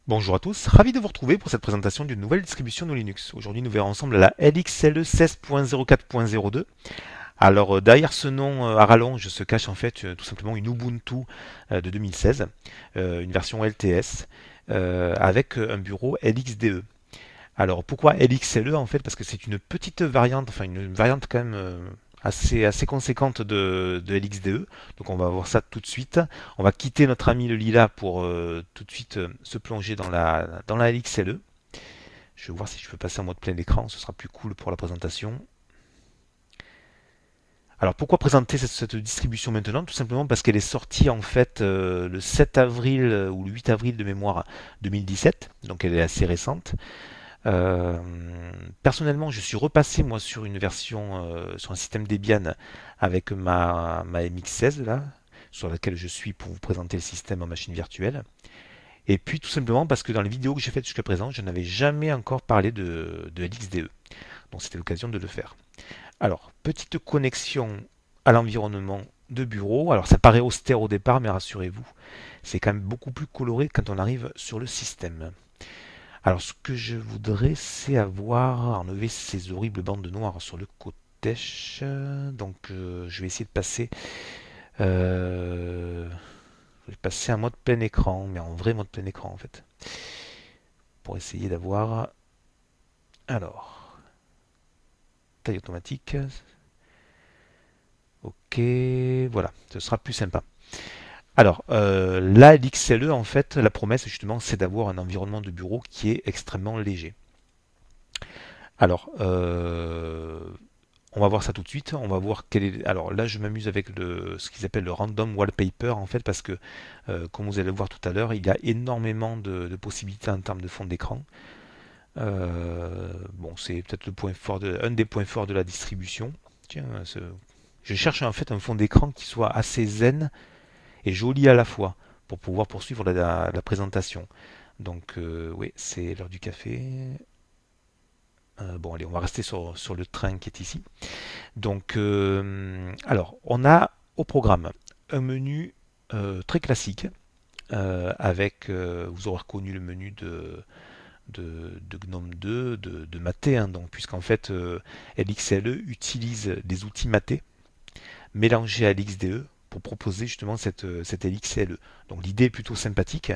Bonjour à tous, ravi de vous retrouver pour cette présentation d'une nouvelle distribution de Linux. Aujourd'hui, nous verrons ensemble la LXLE 16.04.02. Alors, derrière ce nom à rallonge se cache en fait tout simplement une Ubuntu de 2016, une version LTS avec un bureau LXDE. Alors, pourquoi LXLE en fait? Parce que c'est une petite variante, enfin une variante quand même assez conséquente de LXDE. Donc, on va voir ça tout de suite. On va quitter notre ami le Lila pour tout de suite se plonger dans la LXLE. Je vais voir si je peux passer en mode plein écran, ce sera plus cool pour la présentation. Alors pourquoi présenter cette distribution maintenant? Tout simplement parce qu'elle est sortie en fait le 7 avril ou le 8 avril de mémoire 2017, donc elle est assez récente. Euh, Personnellement, je suis repassé moi sur une version, sur un système Debian avec ma MX16 là, sur laquelle je suis pour vous présenter le système en machine virtuelle. Et puis tout simplement parce que dans les vidéos que j'ai faites jusqu'à présent, je n'avais jamais encore parlé de LXDE. Donc c'était l'occasion de le faire. Alors, petite connexion à l'environnement de bureau. Alors ça paraît austère au départ, mais rassurez-vous, c'est quand même beaucoup plus coloré quand on arrive sur le système. Alors ce que je voudrais, c'est enlever ces horribles bandes noires sur le côté. Donc je vais essayer de euh, passer un mode plein écran, mais en vrai mode plein écran en fait, pour essayer d'avoir. Alors, taille automatique. Ok, voilà, ce sera plus sympa. Alors, là, l'XLE, en fait, la promesse, justement, c'est d'avoir un environnement de bureau qui est extrêmement léger. Alors, on va voir ça tout de suite. On va voir quel est. Alors là, je m'amuse avec ce qu'ils appellent le random wallpaper, en fait, parce que, comme vous allez le voir tout à l'heure, il y a énormément de possibilités en termes de fond d'écran. Bon, c'est peut-être un des points forts de la distribution. Tiens, je cherche en fait un fond d'écran qui soit assez zen et joli à la fois pour pouvoir poursuivre la présentation. Donc oui, c'est l'heure du café. Bon allez, on va rester sur le train qui est ici. Donc alors, on a au programme un menu très classique avec, vous aurez reconnu le menu de GNOME 2, de Mate, hein, donc, puisqu'en fait LXLE utilise des outils Mate mélangé à l'XDE pour proposer justement cette LXLE. Donc l'idée est plutôt sympathique.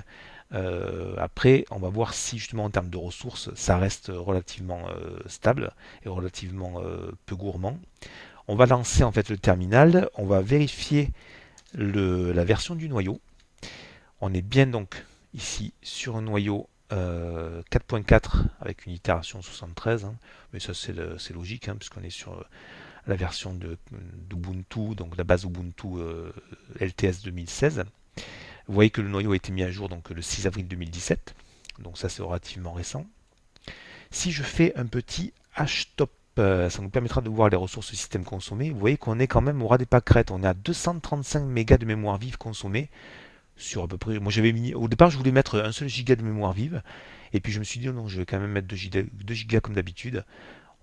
Après, on va voir si justement en termes de ressources, ça reste relativement stable et relativement peu gourmand. On va lancer en fait le terminal, on va vérifier la version du noyau. On est bien donc ici sur un noyau 4.4 avec une itération 73, hein. Mais ça c'est logique, hein, puisqu'on est sur la version d'Ubuntu, donc la base Ubuntu LTS 2016. Vous voyez que le noyau a été mis à jour donc le 6 avril 2017, donc ça c'est relativement récent. Si je fais un petit htop, ça nous permettra de voir les ressources du système consommées. Vous voyez qu'on est quand même au ras des pâquerettes. On est à 235 mégas de mémoire vive consommée sur à peu près. Moi j'avais mis. Au départ, je voulais mettre un seul giga de mémoire vive. Et puis je me suis dit, oh non, je vais quand même mettre 2 gigas comme d'habitude.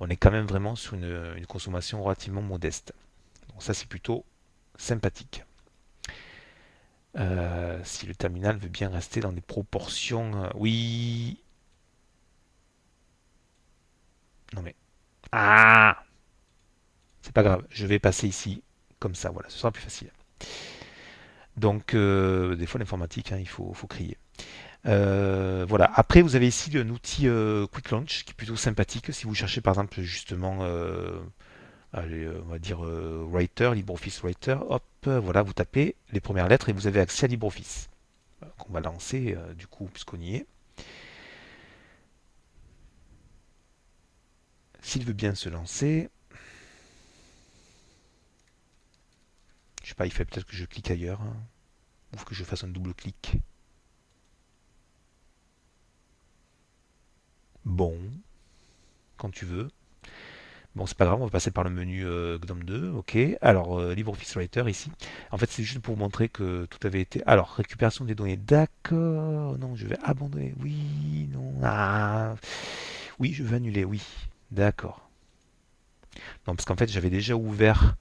On est quand même vraiment sur une consommation relativement modeste. Donc ça c'est plutôt sympathique. Si le terminal veut bien rester dans des proportions. Oui. Non mais. Ah, c'est pas grave. Je vais passer ici. Comme ça, voilà. Ce sera plus facile. Donc, des fois, l'informatique, hein, il faut crier. Voilà. Après, vous avez ici un outil Quick Launch qui est plutôt sympathique. Si vous cherchez, par exemple, justement, allez, on va dire Writer, LibreOffice Writer, hop, voilà, vous tapez les premières lettres et vous avez accès à LibreOffice. Qu'on va lancer, du coup, puisqu'on y est. S'il veut bien se lancer, je sais pas, il fait peut-être que je clique ailleurs, hein, ou que je fasse un double clic. Bon, quand tu veux. Bon, c'est pas grave, on va passer par le menu GNOME 2, ok. Alors, LibreOffice Writer ici. En fait, c'est juste pour vous montrer que tout avait été. Alors, récupération des données, d'accord. Non, je vais abandonner. Oui, non. Ah, oui, je vais annuler, oui. D'accord. Non, parce qu'en fait, j'avais déjà ouvert,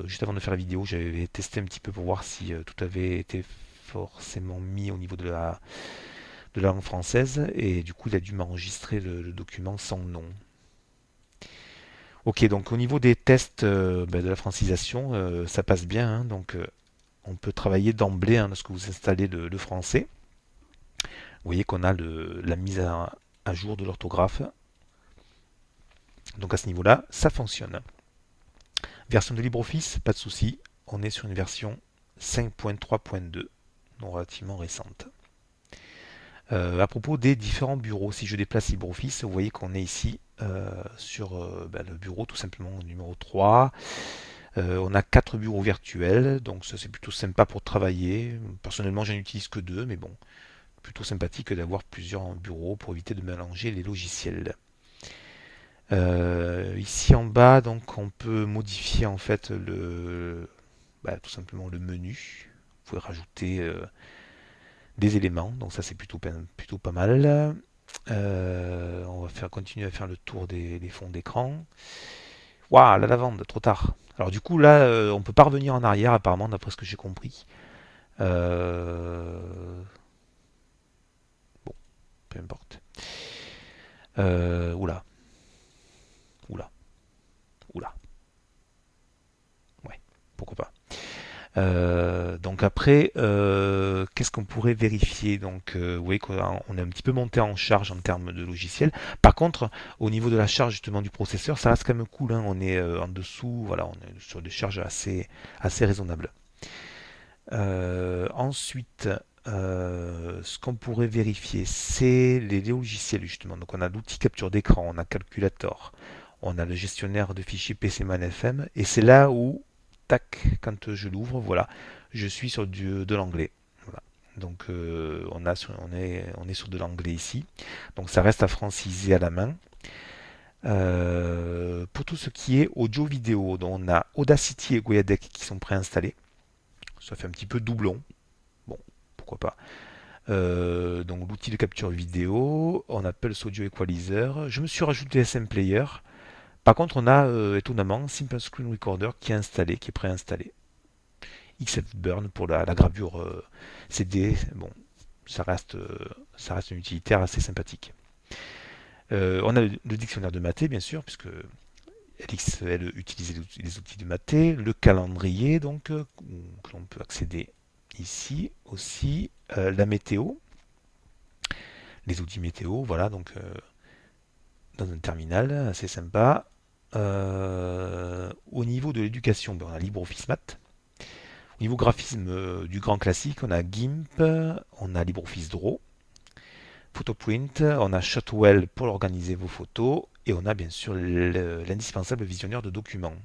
juste avant de faire la vidéo, j'avais testé un petit peu pour voir si tout avait été forcément mis au niveau de la de la langue française, et du coup il a dû m'enregistrer le document sans nom. Ok, donc au niveau des tests de la francisation, ça passe bien, hein, donc on peut travailler d'emblée hein, lorsque vous installez le français. Vous voyez qu'on a la mise à jour de l'orthographe, donc à ce niveau-là, ça fonctionne. Version de LibreOffice, pas de souci, on est sur une version 5.3.2, donc relativement récente. À propos des différents bureaux, si je déplace LibreOffice, vous voyez qu'on est ici sur le bureau tout simplement numéro 3. On a 4 bureaux virtuels, donc ça c'est plutôt sympa pour travailler. Personnellement, j'en utilise que 2, mais bon, plutôt sympathique d'avoir plusieurs bureaux pour éviter de mélanger les logiciels. Ici en bas, donc on peut modifier en fait tout simplement le menu. Vous pouvez rajouter des éléments, donc ça c'est plutôt pas mal. On va continuer à faire le tour des fonds d'écran. Waouh, la lavande, trop tard. Alors du coup là, on peut pas revenir en arrière apparemment, d'après ce que j'ai compris. Euh, Bon, peu importe. Oula, oula, oula. Ouais, pourquoi pas. Donc après, qu'est-ce qu'on pourrait vérifier? Donc, vous voyez qu'on on est un petit peu monté en charge en termes de logiciel. Par contre, au niveau de la charge justement du processeur, ça reste quand même cool, hein. On est en dessous, voilà, on est sur des charges assez raisonnables. Ensuite, ce qu'on pourrait vérifier, c'est les logiciels justement. Donc on a l'outil capture d'écran, on a Calculator, on a le gestionnaire de fichiers PCman FM, et c'est là où, tac, quand je l'ouvre, voilà, je suis sur de l'anglais. Voilà. Donc on est sur de l'anglais ici. Donc ça reste à franciser à la main. Pour tout ce qui est audio vidéo, donc on a Audacity et Goyadec qui sont préinstallés. Ça fait un petit peu doublon. Bon, pourquoi pas. Donc l'outil de capture vidéo, on appelle ce Audio Equalizer. Je me suis rajouté SM Player. Par contre, on a étonnamment Simple Screen Recorder qui est installé, qui est préinstallé. XF Burn pour la gravure CD. Bon, ça reste un utilitaire assez sympathique. On a le dictionnaire de maths, bien sûr, puisque LXL utilise les outils de maths, le calendrier, donc, que l'on peut accéder ici aussi, la météo, les outils météo, voilà, donc dans un terminal, assez sympa. Au niveau de l'éducation, ben, on a LibreOffice Math. Au niveau graphisme du grand classique, on a GIMP, on a LibreOffice Draw, Photoprint, on a Shotwell pour organiser vos photos, et on a bien sûr l'indispensable visionneur de documents.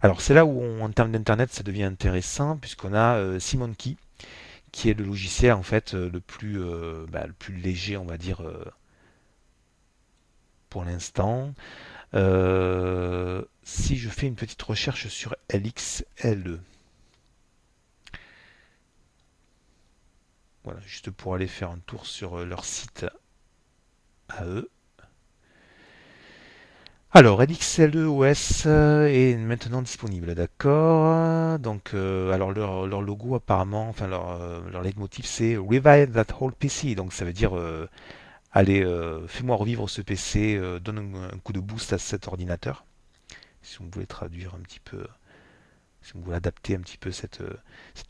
Alors c'est là où, en termes d'internet, ça devient intéressant, puisqu'on a SimonKey, qui est le logiciel en fait le plus léger, on va dire, pour l'instant. Si je fais une petite recherche sur LXLE, voilà, juste pour aller faire un tour sur leur site à eux. Alors, LXLE OS est maintenant disponible, d'accord. Donc, alors leur logo apparemment, enfin leur leitmotiv c'est Revive that whole PC. Donc ça veut dire allez, fais-moi revivre ce PC, donne un coup de boost à cet ordinateur. Si vous voulez traduire un petit peu, si vous voulez adapter un petit peu cette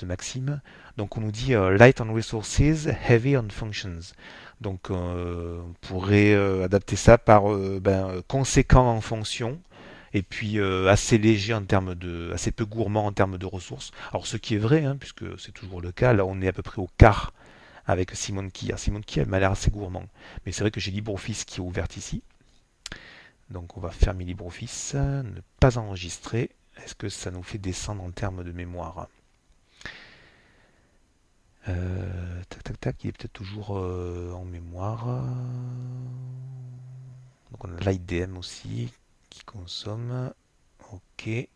maxime. Donc on nous dit light on resources, heavy on functions. Donc on pourrait adapter ça par conséquent en fonction et puis assez léger en termes assez peu gourmand en termes de ressources. Alors ce qui est vrai, hein, puisque c'est toujours le cas, là on est à peu près au quart avec SimonKey. Alors SimonKey elle m'a l'air assez gourmand, mais c'est vrai que j'ai LibreOffice qui est ouverte ici. Donc on va fermer LibreOffice, ne pas enregistrer. Est-ce que ça nous fait descendre en termes de mémoire? Tac tac tac, il est peut-être toujours en mémoire. Donc on a l'IDM aussi qui consomme. Ok. Donc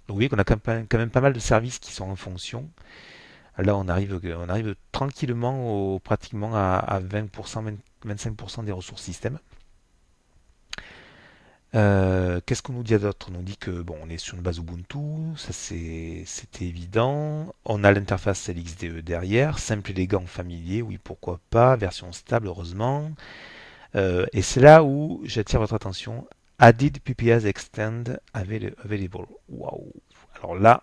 vous voyez qu'on a quand même pas mal de services qui sont en fonction. Là on arrive tranquillement pratiquement à 20%, 25% des ressources système. Qu'est-ce qu'on nous dit d'autre? On nous dit que bon, on est sur une base Ubuntu, ça c'était évident. On a l'interface LXDE derrière, simple, élégant, familier, oui pourquoi pas, version stable heureusement. Et c'est là où j'attire votre attention. Added PPAs Extend Available. Waouh! Alors là,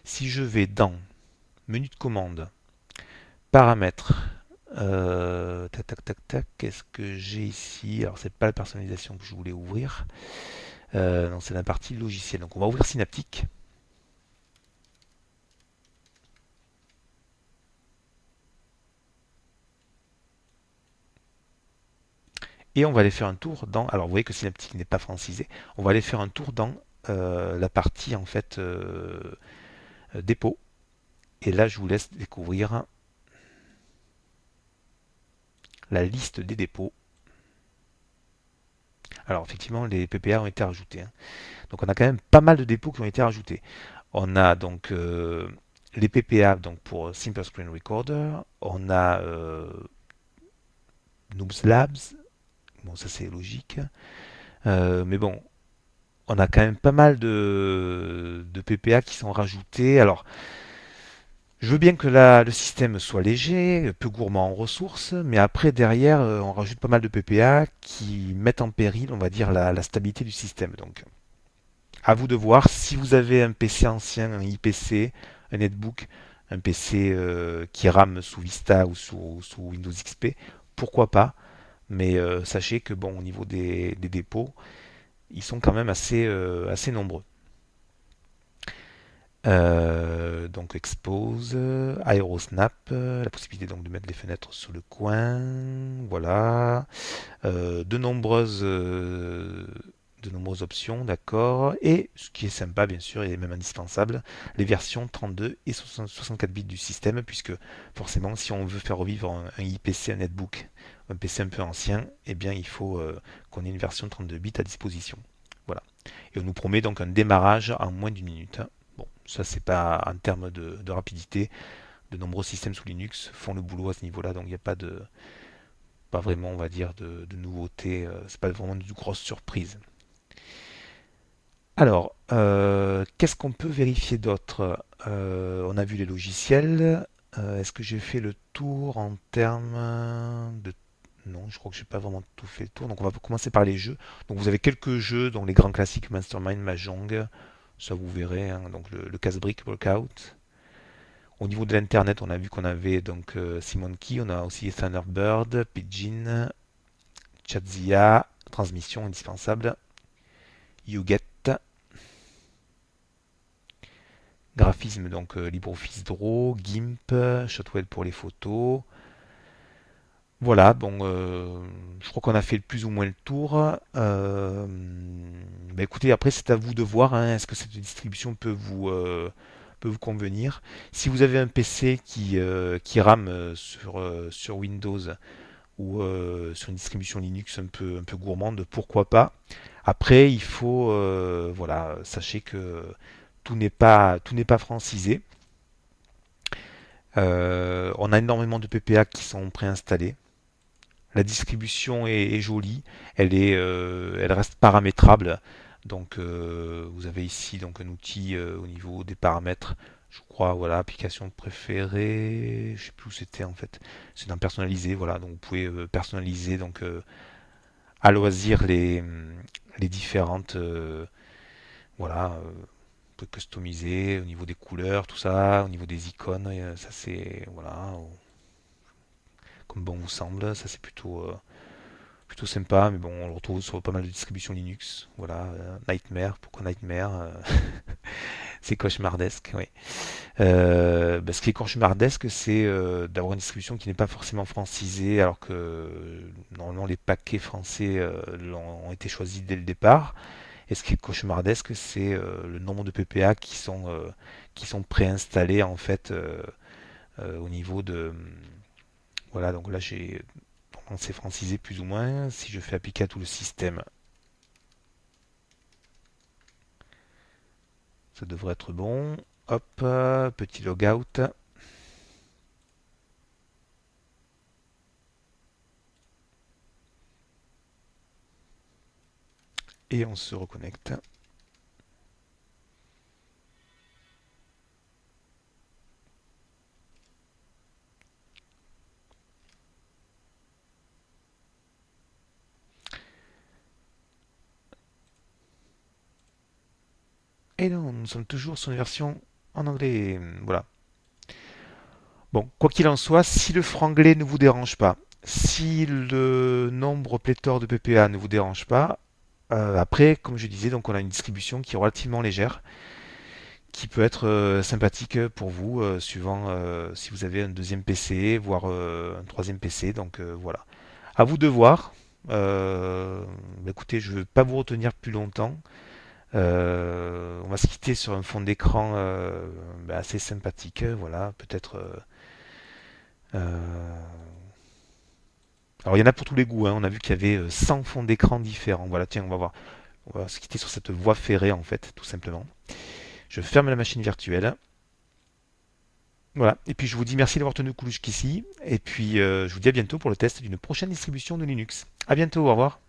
si je vais dans menu de commande, paramètres, tac tac tac tac, qu'est-ce que j'ai ici? Alors c'est pas la personnalisation que je voulais ouvrir. Non, c'est la partie logicielle. Donc on va ouvrir Synaptic et on va aller faire un tour dans. Alors vous voyez que Synaptic n'est pas francisé. On va aller faire un tour dans la partie en fait dépôt. Et là, je vous laisse découvrir la liste des dépôts. Alors effectivement, les PPA ont été rajoutés, hein. Donc on a quand même pas mal de dépôts qui ont été rajoutés. On a donc les PPA donc pour Simple Screen Recorder. On a Noobs Labs. Bon, ça c'est logique. Mais bon, on a quand même pas mal de PPA qui sont rajoutés. Alors, je veux bien que le système soit léger, peu gourmand en ressources, mais après, derrière, on rajoute pas mal de PPA qui mettent en péril, on va dire, la stabilité du système. Donc, à vous de voir si vous avez un PC ancien, un IPC, un netbook, un PC qui rame sous Vista ou sous Windows XP, pourquoi pas. Mais sachez que, bon, au niveau des dépôts, ils sont quand même assez nombreux. Donc expose, aérosnap, la possibilité donc de mettre les fenêtres sur le coin, voilà. De nombreuses options, d'accord. Et ce qui est sympa, bien sûr, et même indispensable, les versions 32 et 64 bits du système, puisque forcément, si on veut faire revivre un IPC, un netbook, un PC un peu ancien, eh bien, il faut qu'on ait une version 32 bits à disposition. Voilà. Et on nous promet donc un démarrage en moins d'une minute, hein. Bon, ça, c'est pas en termes de rapidité. De nombreux systèmes sous Linux font le boulot à ce niveau-là, donc il n'y a pas vraiment, on va dire, de nouveautés. C'est pas vraiment de grosses surprises. Alors, qu'est-ce qu'on peut vérifier d'autre? On a vu les logiciels. Est-ce que j'ai fait le tour en termes de... Non, je crois que j'ai pas vraiment tout fait le tour. Donc on va commencer par les jeux. Donc vous avez quelques jeux, dont les grands classiques Mastermind, Mahjong. Ça vous verrez, hein. Donc le Casse-Brique Workout. Au niveau de l'internet, on a vu qu'on avait donc SeaMonkey, on a aussi Thunderbird, Pidgin, Chatzia, transmission indispensable, YouGet, graphisme donc LibreOffice Draw, GIMP, Shotwell pour les photos. Voilà, bon, je crois qu'on a fait plus ou moins le tour. Bah écoutez, après c'est à vous de voir, hein, est-ce que cette distribution peut vous convenir. Si vous avez un PC qui rame sur Windows ou sur une distribution Linux un peu gourmande, pourquoi pas. Après, il faut, voilà, sachez que tout n'est pas francisé. On a énormément de PPA qui sont préinstallés. La distribution est jolie, elle reste paramétrable. Donc, vous avez ici donc un outil au niveau des paramètres. Je crois, voilà, application préférée. Je sais plus où c'était en fait. C'est dans personnaliser, voilà. Donc, vous pouvez personnaliser donc à loisir les différentes, voilà, on peut customiser au niveau des couleurs, tout ça, au niveau des icônes. Ça c'est voilà, comme bon vous semble. Ça c'est plutôt sympa, mais bon, on le retrouve sur pas mal de distributions Linux. Voilà, Nightmare, pourquoi Nightmare? C'est cauchemardesque, oui. Bah, ce qui est cauchemardesque, c'est d'avoir une distribution qui n'est pas forcément francisée, alors que normalement les paquets français ont été choisis dès le départ. Et ce qui est cauchemardesque, c'est le nombre de PPA qui sont préinstallés en fait au niveau de. Voilà, donc là j'ai. C'est francisé plus ou moins. Si je fais appliquer à tout le système, ça devrait être bon. Hop, petit logout. et on se reconnecte. Et non, nous sommes toujours sur une version en anglais. Voilà. Bon, quoi qu'il en soit, si le franglais ne vous dérange pas, si le nombre pléthore de PPA ne vous dérange pas, après, comme je disais, donc on a une distribution qui est relativement légère, qui peut être sympathique pour vous, suivant si vous avez un deuxième PC, voire un troisième PC. Donc voilà. À vous de voir. Bah, écoutez, je ne vais pas vous retenir plus longtemps. On va se quitter sur un fond d'écran bah, assez sympathique. Voilà, peut-être. Alors il y en a pour tous les goûts, hein. On a vu qu'il y avait 100 fonds d'écran différents. Voilà, tiens, on va voir. On va se quitter sur cette voie ferrée en fait, tout simplement. Je ferme la machine virtuelle. Voilà. Et puis je vous dis merci d'avoir tenu le coup jusqu'ici. Et puis je vous dis à bientôt pour le test d'une prochaine distribution de Linux. À bientôt, au revoir.